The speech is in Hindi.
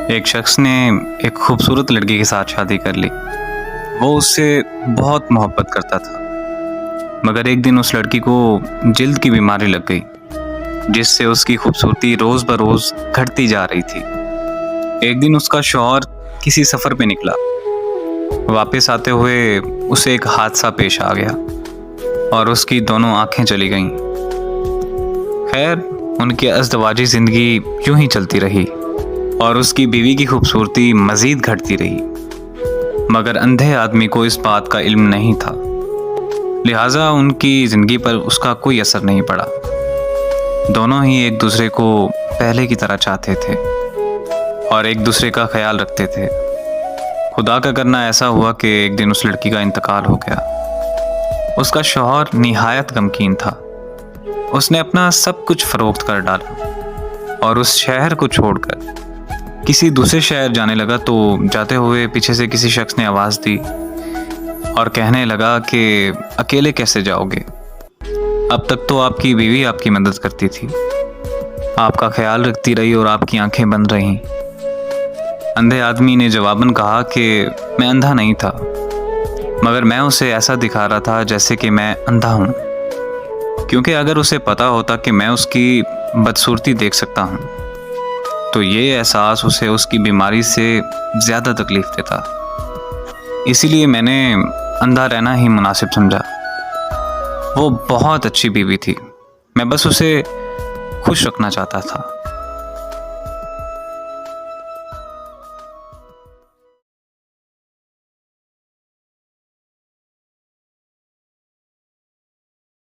एक शख्स ने एक खूबसूरत लड़की के साथ शादी कर ली। वो उससे बहुत मोहब्बत करता था, मगर एक दिन उस लड़की को जल्द की बीमारी लग गई, जिससे उसकी खूबसूरती रोज़ बरोज़ घटती जा रही थी। एक दिन उसका शौहर किसी सफ़र पे निकला। वापस आते हुए उसे एक हादसा पेश आ गया और उसकी दोनों आंखें चली गईं। खैर, उनकी अज़दवाजी ज़िंदगी यूं ही चलती रही और उसकी बीवी की खूबसूरती मज़ीद घटती रही, मगर अंधे आदमी को इस बात का इल्म नहीं था, लिहाजा उनकी ज़िंदगी पर उसका कोई असर नहीं पड़ा। दोनों ही एक दूसरे को पहले की तरह चाहते थे और एक दूसरे का ख्याल रखते थे। खुदा का करना ऐसा हुआ कि एक दिन उस लड़की का इंतकाल हो गया। उसका शौहर निहायत गमगीन था। उसने अपना सब कुछ फ़रोख्त कर डाला और उस शहर को छोड़कर किसी दूसरे शहर जाने लगा। तो जाते हुए पीछे से किसी शख्स ने आवाज़ दी और कहने लगा कि अकेले कैसे जाओगे? अब तक तो आपकी बीवी आपकी मदद करती थी, आपका ख्याल रखती रही और आपकी आंखें बंद रहीं। अंधे आदमी ने जवाबन कहा कि मैं अंधा नहीं था, मगर मैं उसे ऐसा दिखा रहा था जैसे कि मैं अंधा हूँ, क्योंकि अगर उसे पता होता कि मैं उसकी बदसूरती देख सकता हूँ तो ये एहसास उसे उसकी बीमारी से ज़्यादा तकलीफ़ देता। इसीलिए मैंने अंधा रहना ही मुनासिब समझा। वो बहुत अच्छी बीवी थी, मैं बस उसे खुश रखना चाहता था।